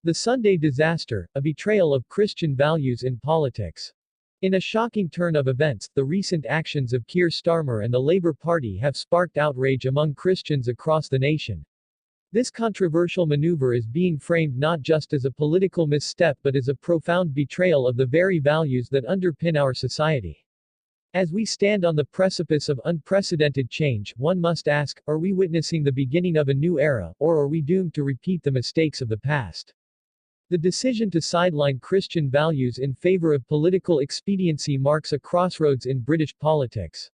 The Sunday disaster, a betrayal of Christian values in politics. In a shocking turn of events, the recent actions of Kier Starmer and the Labour Party have sparked outrage among Christians across the nation. This controversial maneuver is being framed not just as a political misstep but as a profound betrayal of the very values that underpin our society. As we stand on the precipice of unprecedented change, one must ask, are we witnessing the beginning of a new era, or are we doomed to repeat the mistakes of the past? The decision to sideline Christian values in favor of political expediency marks a crossroads in British politics.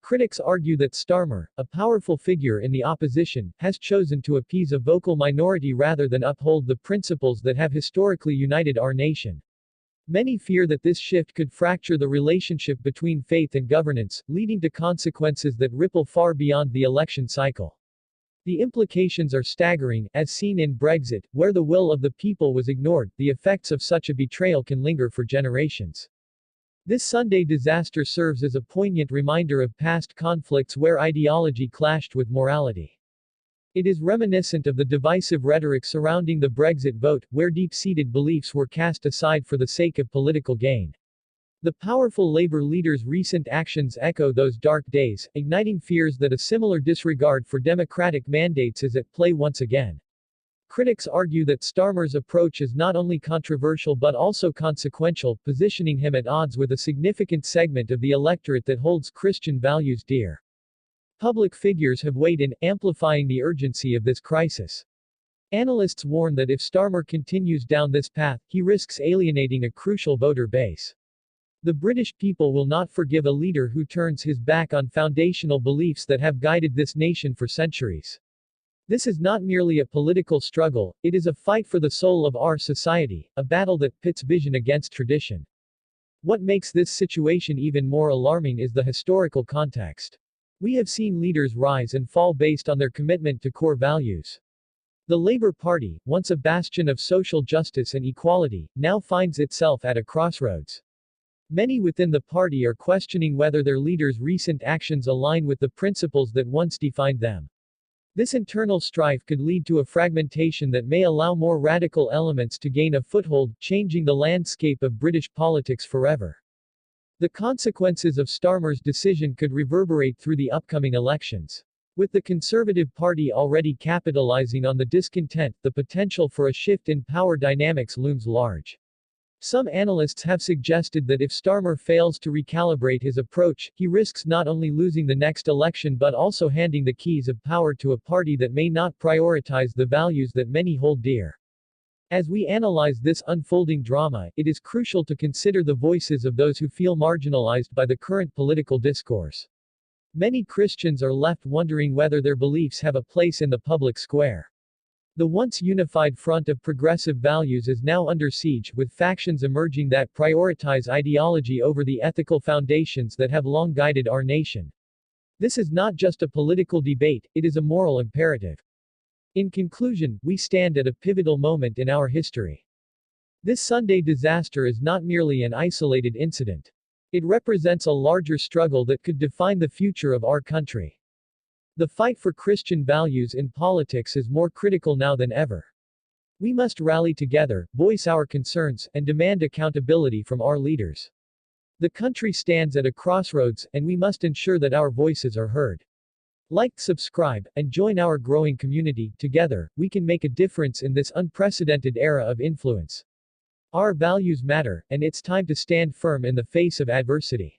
Critics argue that Starmer, a powerful figure in the opposition, has chosen to appease a vocal minority rather than uphold the principles that have historically united our nation. Many fear that this shift could fracture the relationship between faith and governance, leading to consequences that ripple far beyond the election cycle. The implications are staggering, as seen in Brexit, where the will of the people was ignored. The effects of such a betrayal can linger for generations. This Sunday disaster serves as a poignant reminder of past conflicts where ideology clashed with morality. It is reminiscent of the divisive rhetoric surrounding the Brexit vote, where deep-seated beliefs were cast aside for the sake of political gain. The powerful Labour leader's recent actions echo those dark days, igniting fears that a similar disregard for democratic mandates is at play once again. Critics argue that Starmer's approach is not only controversial but also consequential, positioning him at odds with a significant segment of the electorate that holds Christian values dear. Public figures have weighed in, amplifying the urgency of this crisis. Analysts warn that if Starmer continues down this path, he risks alienating a crucial voter base. The British people will not forgive a leader who turns his back on foundational beliefs that have guided this nation for centuries. This is not merely a political struggle, it is a fight for the soul of our society, a battle that pits vision against tradition. What makes this situation even more alarming is the historical context. We have seen leaders rise and fall based on their commitment to core values. The Labour Party, once a bastion of social justice and equality, now finds itself at a crossroads. Many within the party are questioning whether their leaders' recent actions align with the principles that once defined them. This internal strife could lead to a fragmentation that may allow more radical elements to gain a foothold, changing the landscape of British politics forever. The consequences of Starmer's decision could reverberate through the upcoming elections. With the Conservative Party already capitalizing on the discontent, the potential for a shift in power dynamics looms large. Some analysts have suggested that if Starmer fails to recalibrate his approach, he risks not only losing the next election but also handing the keys of power to a party that may not prioritize the values that many hold dear. As we analyze this unfolding drama, it is crucial to consider the voices of those who feel marginalized by the current political discourse. Many Christians are left wondering whether their beliefs have a place in the public square. The once unified front of progressive values is now under siege, with factions emerging that prioritize ideology over the ethical foundations that have long guided our nation. This is not just a political debate, it is a moral imperative. In conclusion, we stand at a pivotal moment in our history. This Sunday disaster is not merely an isolated incident. It represents a larger struggle that could define the future of our country. The fight for Christian values in politics is more critical now than ever. We must rally together, voice our concerns, and demand accountability from our leaders. The country stands at a crossroads, and we must ensure that our voices are heard. Like, subscribe, and join our growing community. Together, we can make a difference in this unprecedented era of influence. Our values matter, and it's time to stand firm in the face of adversity.